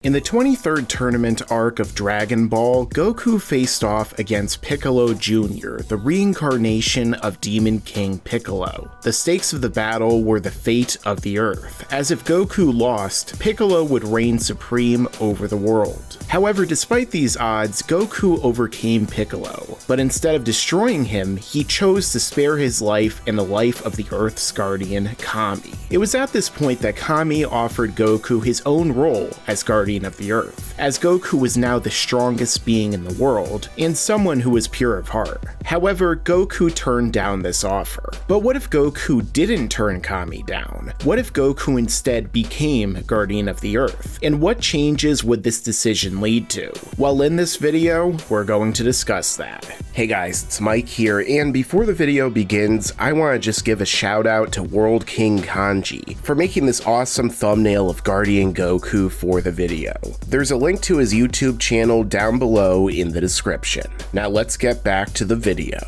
In the 23rd tournament arc of Dragon Ball, Goku faced off against Piccolo Jr., the reincarnation of Demon King Piccolo. The stakes of the battle were the fate of the Earth, as if Goku lost, Piccolo would reign supreme over the world. However, despite these odds, Goku overcame Piccolo, but instead of destroying him, he chose to spare his life and the life of the Earth's guardian, Kami. It was at this point that Kami offered Goku his own role as Guardian of the Earth, as Goku was now the strongest being in the world, and someone who was pure of heart. However, Goku turned down this offer. But what if Goku didn't turn Kami down? What if Goku instead became Guardian of the Earth? And what changes would this decision lead to? Well, in this video, we're going to discuss that. Hey guys, it's Mike here, and before the video begins, I want to just give a shout out to World King Kanji for making this awesome thumbnail of Guardian Goku for the video. There's a link to his YouTube channel down below in the description. Now let's get back to the video.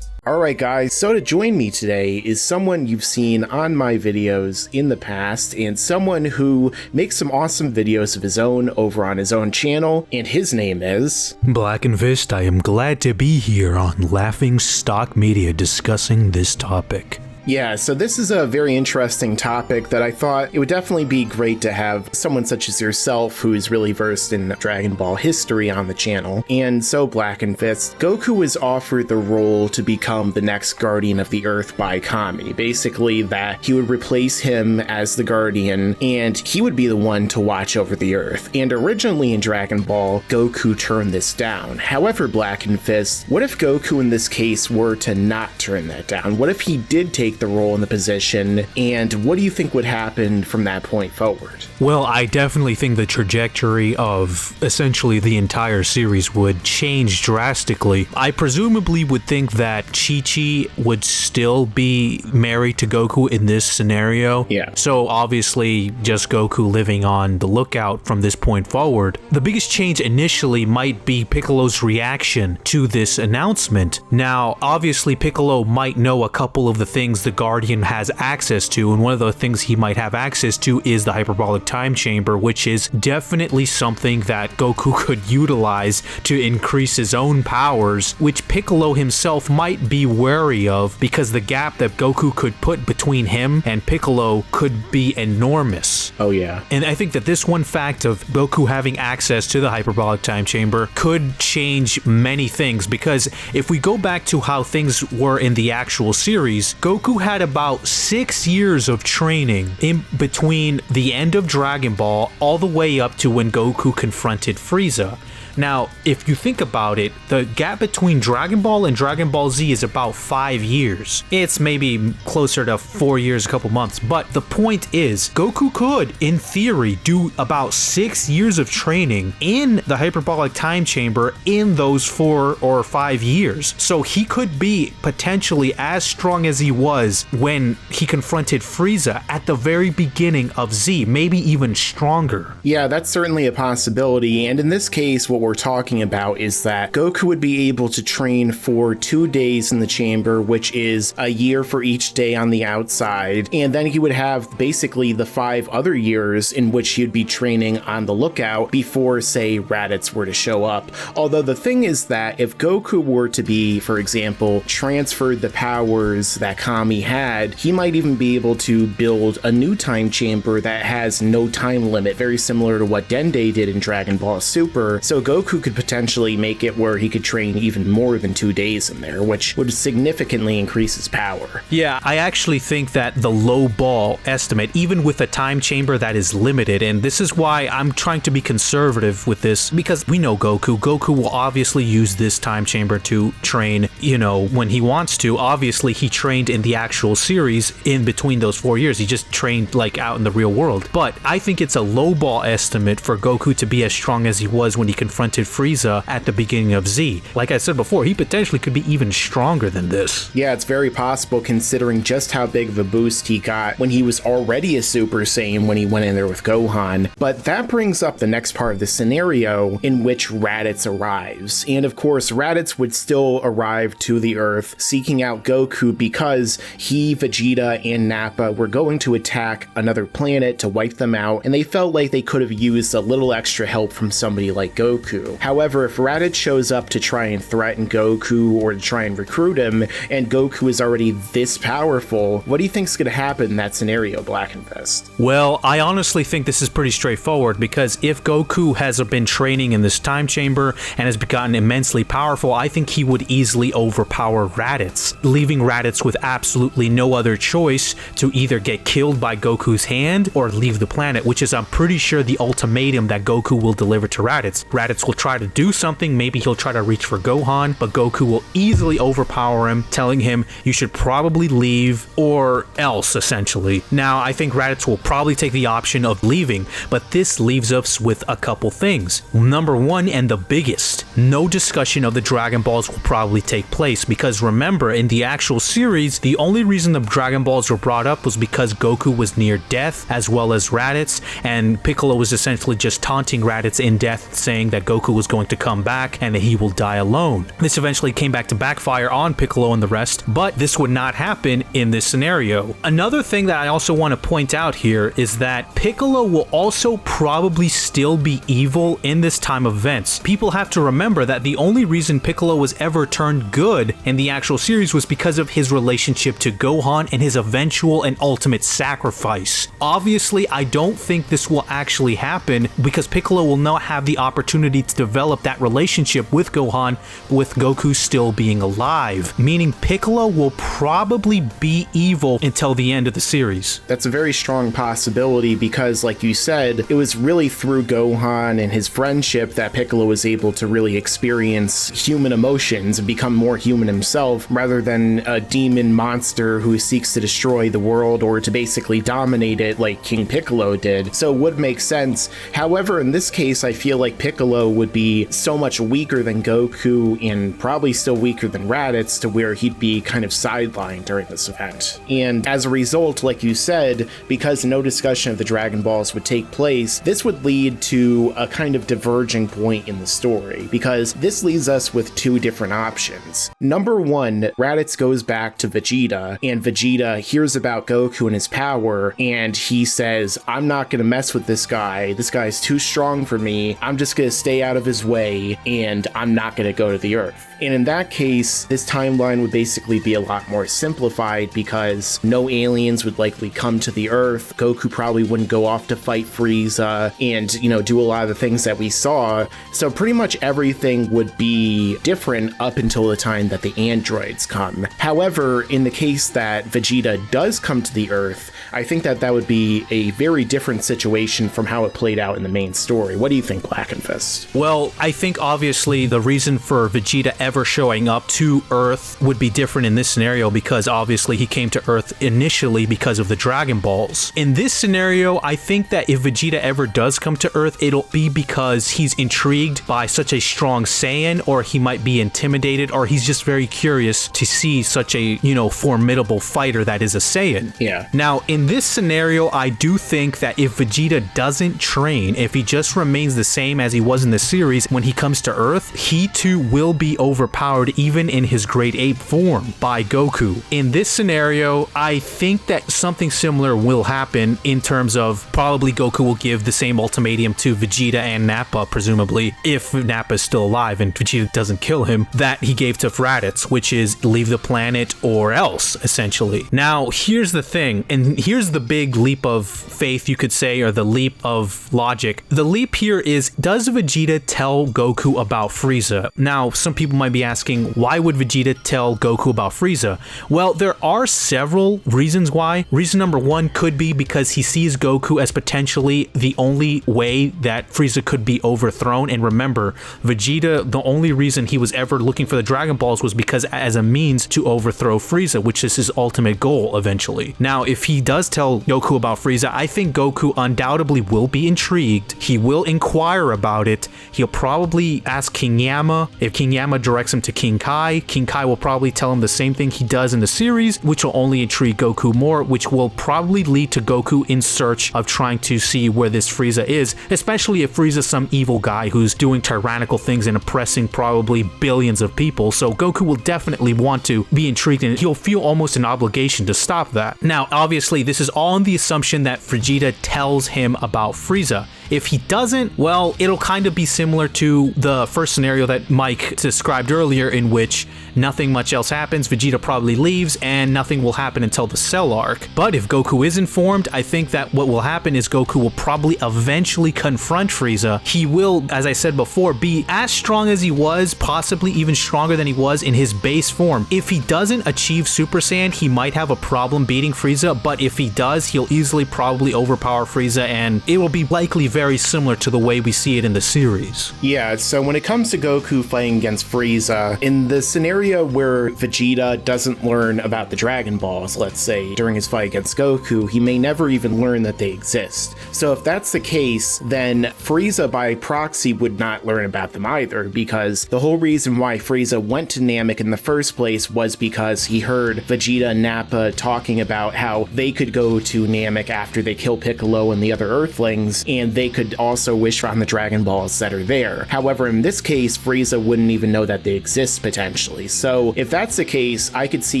Alright guys, so to join me today is someone you've seen on my videos in the past, and someone who makes some awesome videos of his own over on his own channel, and his name is... Blackenfist. I am glad to be here on Laughingstock Media discussing this topic. Yeah, so this is a very interesting topic that I thought it would definitely be great to have someone such as yourself who is really versed in Dragon Ball history on the channel. And so Blackenfist, Goku was offered the role to become the next Guardian of the Earth by Kami. Basically that he would replace him as the Guardian and he would be the one to watch over the Earth. And originally in Dragon Ball, Goku turned this down. However, Blackenfist, what if Goku in this case were to not turn that down? What if he did take the role in the position, and what do you think would happen from that point forward? Well, I definitely think the trajectory of essentially the entire series would change drastically. I presumably would think that Chi-Chi would still be married to Goku in this scenario. Yeah. So obviously just Goku living on the lookout from this point forward. The biggest change initially might be Piccolo's reaction to this announcement. Now, obviously Piccolo might know a couple of the things the Guardian has access to, and one of the things he might have access to is the hyperbolic time chamber, which is definitely something that Goku could utilize to increase his own powers, which Piccolo himself might be wary of because the gap that Goku could put between him and Piccolo could be enormous. Oh yeah. And I think that this one fact of Goku having access to the hyperbolic time chamber could change many things, because if we go back to how things were in the actual series, Goku had about 6 years of training in between the end of Dragon Ball all the way up to when Goku confronted Frieza. Now, if you think about it, the gap between Dragon Ball and Dragon Ball Z is about 5 years. It's maybe closer to 4 years, a couple months, but the point is, Goku could, in theory, do about 6 years of training in the hyperbolic time chamber in those 4 or 5 years. So he could be potentially as strong as he was when he confronted Frieza at the very beginning of Z, maybe even stronger. Yeah, that's certainly a possibility, and in this case, what we're talking about is that Goku would be able to train for 2 days in the chamber, which is a year for each day on the outside, and then he would have basically the 5 other years in which he'd be training on the lookout before, say, Raditz were to show up. Although the thing is that if Goku were to be, for example, transferred the powers that Kami had, he might even be able to build a new time chamber that has no time limit, very similar to what Dende did in Dragon Ball Super. So Goku could potentially make it where he could train even more than 2 days in there, which would significantly increase his power. Yeah, I actually think that the low ball estimate, even with a time chamber that is limited, and this is why I'm trying to be conservative with this, because we know Goku. Goku will obviously use this time chamber to train, you know, when he wants to. Obviously, he trained in the actual series in between those 4 years. He just trained like out in the real world. But I think it's a low ball estimate for Goku to be as strong as he was when he confronted Frieza at the beginning of Z. Like I said before, he potentially could be even stronger than this. Yeah, it's very possible considering just how big of a boost he got when he was already a Super Saiyan when he went in there with Gohan. But that brings up the next part of the scenario in which Raditz arrives. And of course, Raditz would still arrive to the Earth seeking out Goku because he, Vegeta, and Nappa were going to attack another planet to wipe them out, and they felt like they could have used a little extra help from somebody like Goku. However, if Raditz shows up to try and threaten Goku or to try and recruit him, and Goku is already this powerful, what do you think's going to happen in that scenario, Blackenfist? Well, I honestly think this is pretty straightforward, because if Goku has been training in this time chamber and has gotten immensely powerful, I think he would easily overpower Raditz, leaving Raditz with absolutely no other choice to either get killed by Goku's hand or leave the planet, which is, I'm pretty sure, the ultimatum that Goku will deliver to Raditz. Raditz will try to do something, maybe he'll try to reach for Gohan, but Goku will easily overpower him, telling him you should probably leave or else, essentially. Now, I think Raditz will probably take the option of leaving, but this leaves us with a couple things. Number one, and the biggest, no discussion of the Dragon Balls will probably take place, because remember, in the actual series, the only reason the Dragon Balls were brought up was because Goku was near death, as well as Raditz, and Piccolo was essentially just taunting Raditz in death, saying that Goku was going to come back and that he will die alone. This eventually came back to backfire on Piccolo and the rest, but this would not happen in this scenario. Another thing that I also want to point out here is that Piccolo will also probably still be evil in this time of events. People have to remember that the only reason Piccolo was ever turned good in the actual series was because of his relationship to Gohan and his eventual and ultimate sacrifice. Obviously, I don't think this will actually happen because Piccolo will not have the opportunity to develop that relationship with Gohan with Goku still being alive, meaning Piccolo will probably be evil until the end of the series. That's a very strong possibility because, like you said, it was really through Gohan and his friendship that Piccolo was able to really experience human emotions and become more human himself rather than a demon monster who seeks to destroy the world or to basically dominate it like King Piccolo did. So it would make sense. However, in this case, I feel like Piccolo would be so much weaker than Goku and probably still weaker than Raditz to where he'd be kind of sidelined during this event. And as a result, like you said, because no discussion of the Dragon Balls would take place, this would lead to a kind of diverging point in the story, because this leaves us with two different options. Number one, Raditz goes back to Vegeta, and Vegeta hears about Goku and his power, and he says, I'm not gonna mess with this guy. This guy's too strong for me. I'm just gonna stay out of his way, and I'm not gonna go to the Earth. And in that case, this timeline would basically be a lot more simplified because no aliens would likely come to the Earth. Goku probably wouldn't go off to fight Frieza and, do a lot of the things that we saw. So pretty much everything would be different up until the time that the androids come. However, in the case that Vegeta does come to the Earth, I think that that would be a very different situation from how it played out in the main story. What do you think, Blackenfist? Well, I think obviously the reason for Vegeta ever showing up to Earth would be different in this scenario because obviously he came to Earth initially because of the Dragon Balls. In this scenario, I think that if Vegeta ever does come to Earth, it'll be because he's intrigued by such a strong Saiyan, or he might be intimidated, or he's just very curious to see such a, formidable fighter that is a Saiyan. Yeah. Now, in this scenario, I do think that if Vegeta doesn't train, if he just remains the same as he was in the series, when he comes to Earth, he too will be overpowered even in his Great Ape form by Goku. In this scenario, I think that something similar will happen in terms of probably Goku will give the same ultimatum to Vegeta and Nappa, presumably, if Nappa is still alive and Vegeta doesn't kill him, that he gave to Raditz, which is leave the planet or else, essentially. Now, here's the thing, and here's the big leap of faith, you could say, or the leap of logic. The leap here is, does Vegeta tell Goku about Frieza? Now, some people might be asking, why would Vegeta tell Goku about Frieza? Well, there are several reasons why. Reason number one could be because he sees Goku as potentially the only way that Frieza could be overthrown. And remember, Vegeta, the only reason he was ever looking for the Dragon Balls was because as a means to overthrow Frieza, which is his ultimate goal eventually. Now, if he does tell Goku about Frieza, I think Goku undoubtedly will be intrigued. He will inquire about it. He'll probably ask King Yama. If King Yama directs him to King Kai will probably tell him the same thing he does in the series, which will only intrigue Goku more, which will probably lead to Goku in search of trying to see where this Frieza is, especially if Frieza's some evil guy who's doing tyrannical things and oppressing probably billions of people. So Goku will definitely want to be intrigued, and he'll feel feel almost an obligation to stop that. Now, obviously, this is all on the assumption that Vegeta tells him about Frieza. If he doesn't, well, it'll kind of be similar to the first scenario that Mike described earlier, in which nothing much else happens, Vegeta probably leaves, and nothing will happen until the Cell arc. But if Goku is informed, I think that what will happen is Goku will probably eventually confront Frieza. He will, as I said before, be as strong as he was, possibly even stronger than he was in his base form. If he doesn't achieve Super Saiyan, he might have a problem beating Frieza, but if he does, he'll easily probably overpower Frieza, and it will be likely very similar to the way we see it in the series. Yeah, so when it comes to Goku fighting against Frieza, in the scenario where Vegeta doesn't learn about the Dragon Balls, let's say, during his fight against Goku, he may never even learn that they exist. So if that's the case, then Frieza by proxy would not learn about them either, because the whole reason why Frieza went to Namek in the first place was because he heard Vegeta and Nappa talking about how they could go to Namek after they kill Piccolo and the other Earthlings, and they could also wish on the Dragon Balls that are there. However, in this case, Frieza wouldn't even know that they exist potentially. So if that's the case, I could see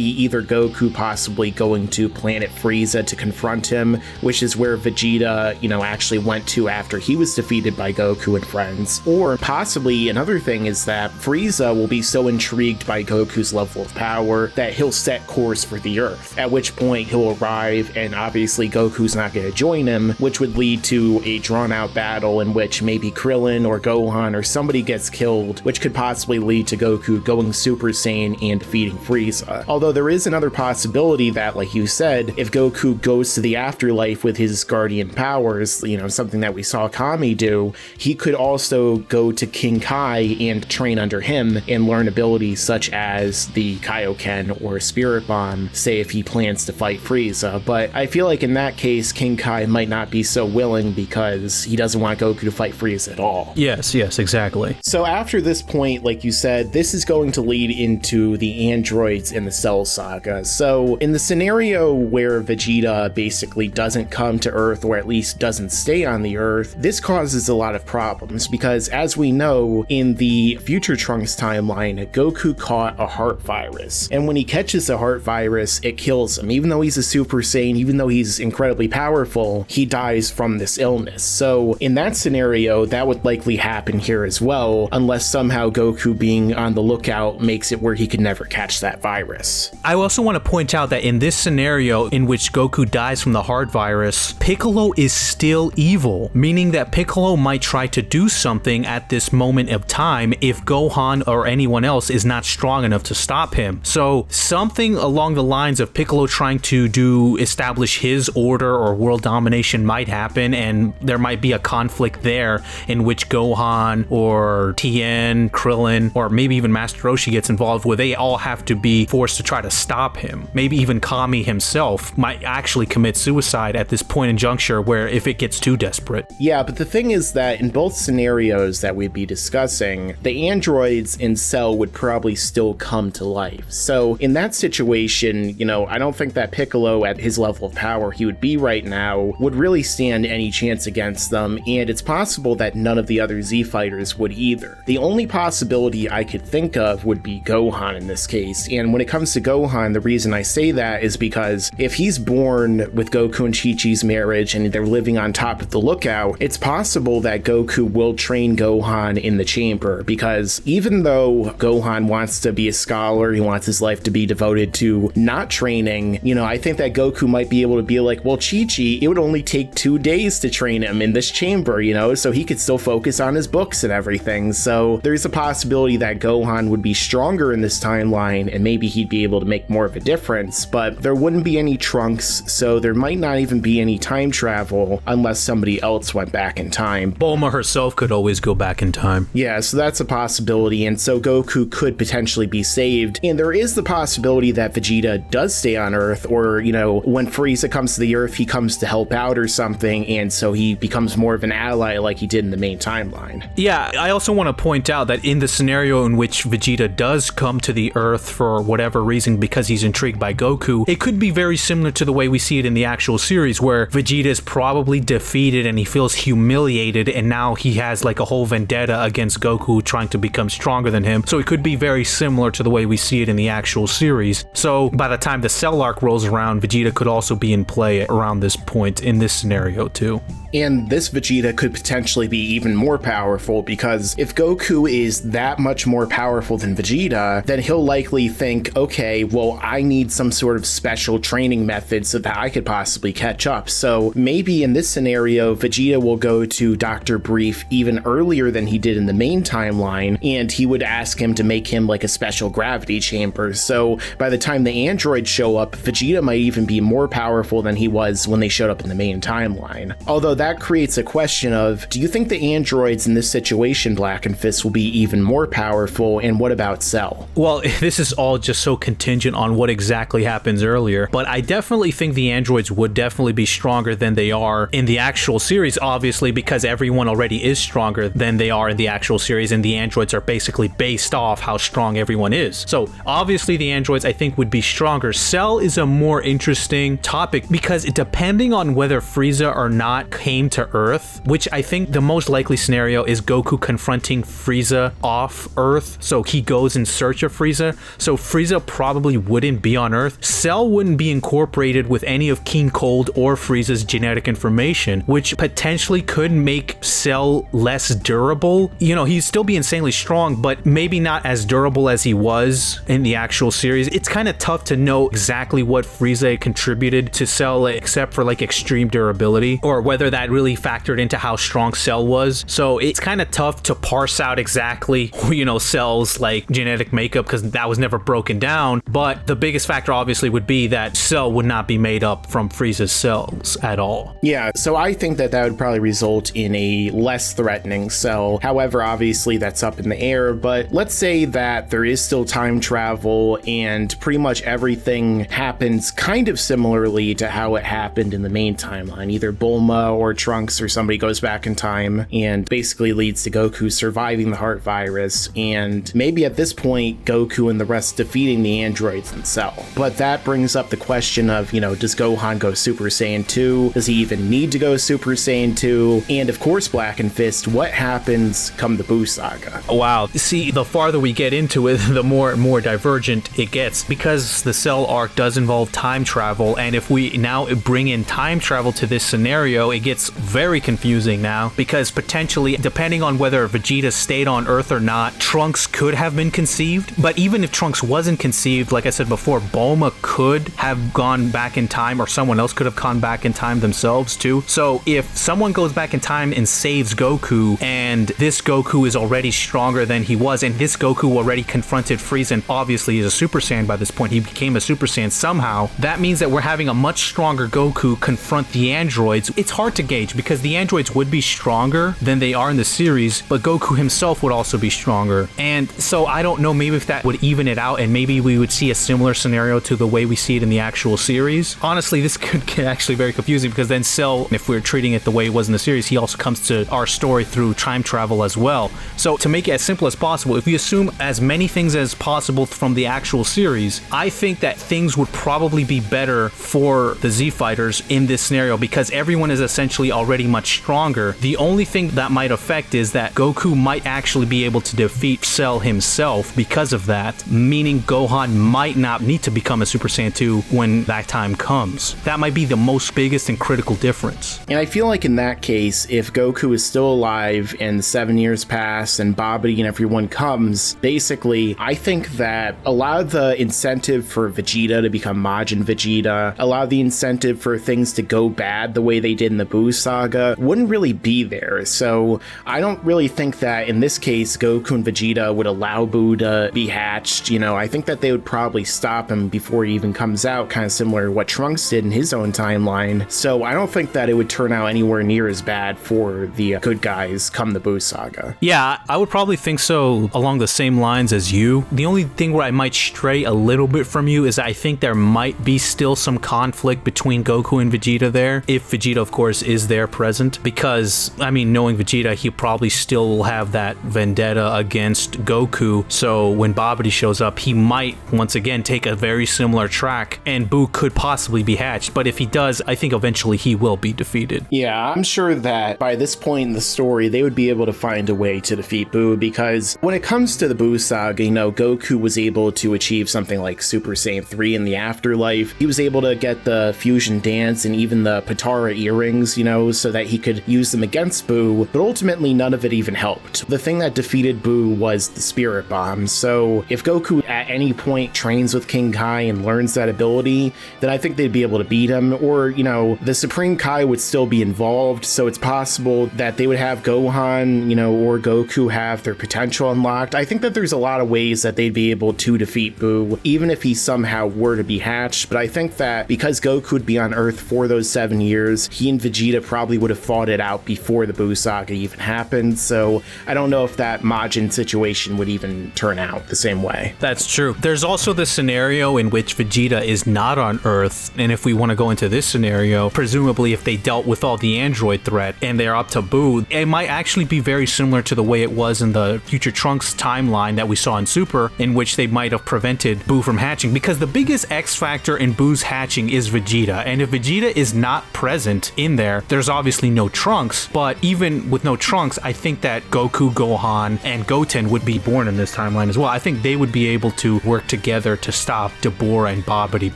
either Goku possibly going to Planet Frieza to confront him, which is where Vegeta, actually went to after he was defeated by Goku and friends. Or possibly another thing is that Frieza will be so intrigued by Goku's level of power that he'll set course for the Earth, at which point he'll arrive and obviously Goku's not going to join him, which would lead to a drawn-out battle in which maybe Krillin or Gohan or somebody gets killed, which could possibly lead to Goku going Super Saiyan and defeating Frieza. Although there is another possibility that, like you said, if Goku goes to the afterlife with his Guardian powers, something that we saw Kami do, he could also go to King Kai and train under him and learn abilities such as the Kaioken or Spirit Bomb, say if he plans to fight Frieza. But I feel like in that case, King Kai might not be so willing because he doesn't want Goku to fight Frieza at all. Yes, exactly. So after this point, like you said, this is going to lead into the androids in the Cell Saga. So in the scenario where Vegeta basically doesn't come to Earth, or at least doesn't stay on the Earth, this causes a lot of problems because, as we know, in the Future Trunks timeline, Goku caught a heart virus. And when he catches the heart virus, it kills him. Even though he's a Super Saiyan, even though he's incredibly powerful, he dies from this illness. So in that scenario, that would likely happen here as well, unless somehow Goku being on the lookout makes it where he could never catch that virus. I also want to point out that in this scenario in which Goku dies from the heart virus, Piccolo is still evil, meaning that Piccolo might try to do something at this moment of time if Gohan or anyone else is not strong enough to stop him. So something along the lines of Piccolo trying to establish his order or world domination might happen, and there might be a conflict there in which Gohan or Tien, Krillin, or maybe even Master Roshi gets involved, where they all have to be forced to try to stop him. Maybe even Kami himself might actually commit suicide at this point in juncture where if it gets too desperate. Yeah, but the thing is that in both scenarios that we'd be discussing, the androids in Cell would probably still come to life. So in that situation, I don't think that Piccolo at his level of power he would be right now would really stand any chance against them, and it's possible that none of the other Z fighters would either. The only possibility I could think of would be Gohan in this case, and when it comes to Gohan, the reason I say that is because if he's born with Goku and Chi-Chi's marriage and they're living on top of the lookout, it's possible that Goku will train Gohan in the chamber, because even though Gohan wants to be a scholar, he wants his life to be devoted to not training, I think that Goku might be able to be like, well, Chi-Chi, it would only take 2 days to train him in this chamber, so he could still focus on his books and everything. So there's a possibility that Gohan would be stronger in this timeline and maybe he'd be able to make more of a difference, but there wouldn't be any Trunks, so there might not even be any time travel unless somebody else went back in time. Bulma herself could always go back in time. Yeah, so that's a possibility, and so Goku could potentially be saved, and there is the possibility that Vegeta does stay on Earth, or, when Frieza comes to the Earth, he comes to help out or something, and so he becomes becomes more of an ally like he did in the main timeline. Yeah, I also want to point out that in the scenario in which Vegeta does come to the Earth for whatever reason because he's intrigued by Goku, it could be very similar to the way we see it in the actual series, where Vegeta is probably defeated and he feels humiliated, and now he has like a whole vendetta against Goku trying to become stronger than him. So it could be very similar to the way we see it in the actual series. So by the time the Cell arc rolls around, Vegeta could also be in play around this point in this scenario too. And this Vegeta could potentially be even more powerful, because if Goku is that much more powerful than Vegeta, then he'll likely think, okay, well, I need some sort of special training method so that I could possibly catch up. So maybe in this scenario, Vegeta will go to Dr. Brief even earlier than he did in the main timeline, and he would ask him to make him like a special gravity chamber. So by the time the androids show up, Vegeta might even be more powerful than he was when they showed up in the main timeline. Although that creates a question of, do you think the androids in this situation, Blackenfist, will be even more powerful, and what about Cell? Well, this is all just so contingent on what exactly happens earlier, but I definitely think the androids would definitely be stronger than they are in the actual series, obviously, because everyone already is stronger than they are in the actual series, and the androids are basically based off how strong everyone is. So obviously the androids, I think, would be stronger. Cell is a more interesting topic because depending on whether Frieza or not came to Earth, which I think the most likely scenario is Goku confronting Frieza off Earth, so he goes in search of Frieza. So Frieza probably wouldn't be on Earth. Cell wouldn't be incorporated with any of King Cold or Frieza's genetic information, which potentially could make Cell less durable. You know, he'd still be insanely strong, but maybe not as durable as he was in the actual series. It's kind of tough to know exactly what Frieza contributed to Cell, except for like extreme durability, or whether that really factored into how strong Cell was. So it's kind of tough to parse out exactly, you know, Cell's like genetic makeup, because that was never broken down. But the biggest factor obviously would be that Cell would not be made up from Frieza's cells at all. Yeah, so I think that would probably result in a less threatening Cell. However, obviously that's up in the air, but let's say that there is still time travel and pretty much everything happens kind of similarly to how it happened in the main timeline. Either Bulma or Trunks or somebody goes back in time and basically leads to Goku surviving the heart virus, and maybe at this point Goku and the rest defeating the androids and Cell. But that brings up the question of, you know, does Gohan go Super Saiyan 2? Does he even need to go Super Saiyan 2? And of course, Blackenfist, what happens come the Buu Saga? Wow. See, the farther we get into it, the more and more divergent it gets, because the Cell arc does involve time travel, and if we now bring in time travel to this scenario, it gets very confusing now, because potentially, depending on whether Vegeta stayed on Earth or not, Trunks could have been conceived. But even if Trunks wasn't conceived, like I said before, Bulma could have gone back in time, or someone else could have gone back in time themselves too. So if someone goes back in time and saves Goku, and this Goku is already stronger than he was, and this Goku already confronted Frieza and obviously is a Super Saiyan by this point, he became a Super Saiyan somehow, that means that we're having a much stronger Goku confront the androids. It's hard to gauge because the androids would be stronger than they are in the series, but Goku himself would also be stronger. And so I don't know, maybe if that would even it out and maybe we would see a similar scenario to the way we see it in the actual series. Honestly, this could get actually very confusing, because then Cell, if we're treating it the way it was in the series, he also comes to our story through time travel as well. So to make it as simple as possible, if we assume as many things as possible from the actual series, I think that things would probably be better for the Z Fighters in this scenario, because everyone is essentially already much stronger. The only thing that might affect is that Goku might actually be able to defeat Cell himself because of that, meaning Gohan might not need to become a Super Saiyan 2 when that time comes. That might be the most biggest and critical difference. And I feel like in that case, if Goku is still alive and 7 years pass and Babidi and everyone comes, basically, I think that a lot of the incentive for Vegeta to become Majin Vegeta, a lot of the incentive for things to go bad the way they did in the Buu Saga wouldn't really be there. So I don't really think that in this case, Goku and Vegeta would allow Buu to be hatched. You know, I think that they would probably stop him before he even comes out, kind of similar to what Trunks did in his own timeline. So I don't think that it would turn out anywhere near as bad for the good guys come the Buu Saga. Yeah, I would probably think so along the same lines as you. The only thing where I might stray a little bit from you is I think there might be still some conflict between Goku and Vegeta there, if Vegeta of course is there present because, I mean, knowing Vegeta, he probably still will have that vendetta against Goku. So when Babidi shows up, he might once again take a very similar track and Buu could possibly be hatched. But if he does, I think eventually he will be defeated. Yeah, I'm sure that by this point in the story, they would be able to find a way to defeat Buu, because when it comes to the Buu Saga, you know, Goku was able to achieve something like Super Saiyan 3 in the afterlife. He was able to get the fusion dance and even the Patara earrings, you know, so that he could use them against Buu, but ultimately none of it even helped. The thing that defeated Buu was the Spirit Bomb, so if Goku at any point trains with King Kai and learns that ability, then I think they'd be able to beat him, or, you know, the Supreme Kai would still be involved, so it's possible that they would have Gohan, you know, or Goku have their potential unlocked. I think that there's a lot of ways that they'd be able to defeat Buu, even if he somehow were to be hatched, but I think that because Goku would be on Earth for those 7 years, he and Vegeta probably would have fought it out before the Buu Saga even happened, so I don't know if that Majin situation would even turn out the same way. That's true. There's also the scenario in which Vegeta is not on Earth, and if we want to go into this scenario, presumably if they dealt with all the android threat and they're up to Buu, it might actually be very similar to the way it was in the Future Trunks timeline that we saw in Super, in which they might have prevented Buu from hatching, because the biggest X factor in Buu's hatching is Vegeta, and if Vegeta is not present in there, there's obviously no Trunks, but even with no Trunks, I think that Goku, Gohan, and Goten would be born in this timeline as well. I think they would be able to work together to stop Dabura and Babidi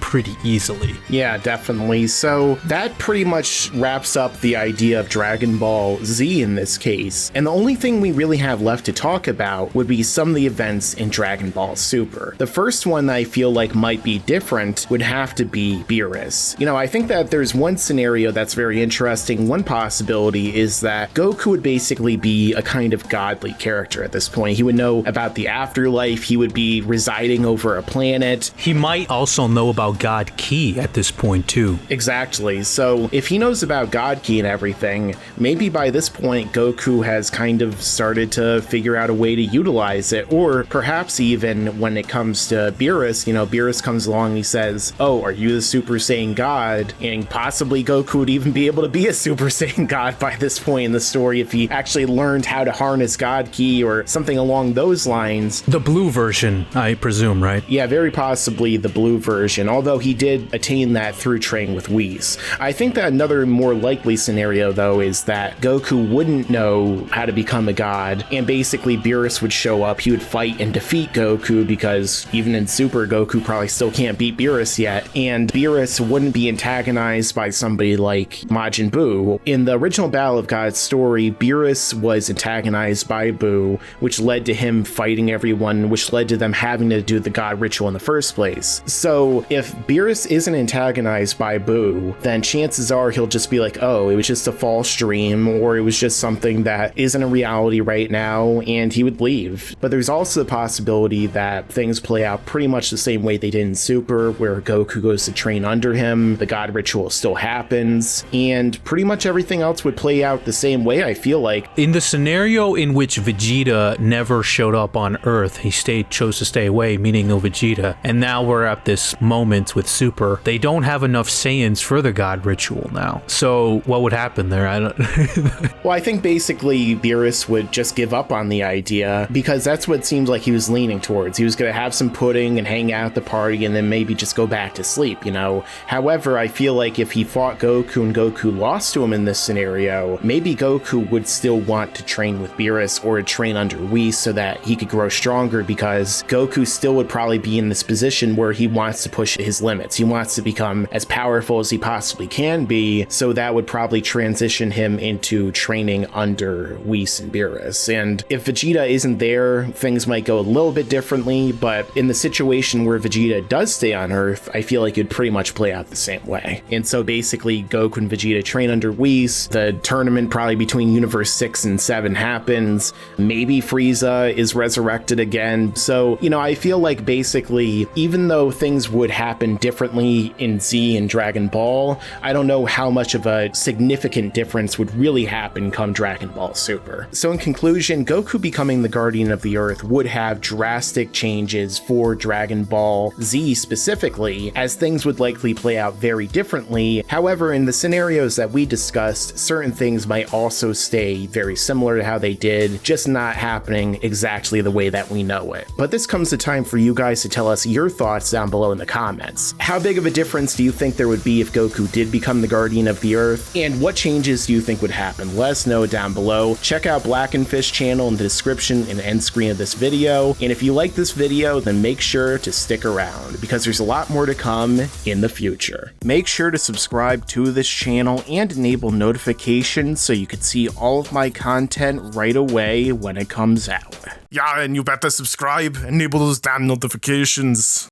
pretty easily. Yeah, definitely. So that pretty much wraps up the idea of Dragon Ball Z in this case. And the only thing we really have left to talk about would be some of the events in Dragon Ball Super. The first one that I feel like might be different would have to be Beerus. You know, I think that there's one scenario that's very interesting. One possibility is that Goku would basically be a kind of godly character at this point. He would know about the afterlife. He would be residing over a planet. He might also know about God Ki at this point too. Exactly. So if he knows about God Ki and everything, maybe by this point Goku has kind of started to figure out a way to utilize it, or perhaps even when it comes to Beerus, you know, Beerus comes along and he says, oh, are you the Super Saiyan God? And possibly Goku would even be able to be a Super Saiyan God by this point in the story if he actually learned how to harness God Ki or something along those lines. The blue version, I presume, right? Yeah, very possibly the blue version, although he did attain that through training with Whis. I think that another more likely scenario, though, is that Goku wouldn't know how to become a god, and basically Beerus would show up, he would fight and defeat Goku, because even in Super, Goku probably still can't beat Beerus yet, and Beerus wouldn't be antagonized by somebody like Majin Buu. In the original Battle of Gods story, Beerus was antagonized by Buu, which led to him fighting everyone, which led to them having to do the god ritual in the first place. So if Beerus isn't antagonized by Buu, then chances are he'll just be like, oh, it was just a false dream, or it was just something that isn't a reality right now, and he would leave. But there's also the possibility that things play out pretty much the same way they did in Super, where Goku goes to train under him, the god ritual still happens, and pretty much everything else would play out the same way, I feel like. In the scenario in which Vegeta never showed up on Earth, he chose to stay away, meaning no Vegeta, and now we're at this moment with Super, they don't have enough Saiyans for the god ritual now. So what would happen there? I don't Well, I think basically Beerus would just give up on the idea, because that's what it seems like he was leaning towards. He was going to have some pudding and hang out at the party and then maybe just go back to sleep, you know? However, I feel like if he fought Goku and Goku lost to him in this scenario, maybe Goku would still want to train with Beerus or to train under Whis so that he could grow stronger, because Goku still would probably be in this position where he wants to push his limits. He wants to become as powerful as he possibly can be, so that would probably transition him into training under Whis and Beerus. And if Vegeta isn't there, things might go a little bit differently, but in the situation where Vegeta does stay on Earth, I feel like it'd pretty much play out the same way. And so basically Goku and Vegeta train under Whis, the tournament probably between Universe 6 and 7 happens, maybe Frieza is resurrected again. So, you know, I feel like basically, even though things would happen differently in Z and Dragon Ball, I don't know how much of a significant difference would really happen come Dragon Ball Super. So in conclusion, Goku becoming the Guardian of the Earth would have drastic changes for Dragon Ball Z specifically, as things would likely play out very differently. However, in the scenarios that we discussed, discussed, certain things might also stay very similar to how they did, just not happening exactly the way that we know it. But this comes the time for you guys to tell us your thoughts down below in the comments. How big of a difference do you think there would be if Goku did become the Guardian of the Earth? And what changes do you think would happen? Let us know down below. Check out Blackenfist channel in the description and end screen of this video. And if you like this video, then make sure to stick around because there's a lot more to come in the future. Make sure to subscribe to this channel and enable notifications so you can see all of my content right away when it comes out. Yeah, and you better subscribe, enable those damn notifications.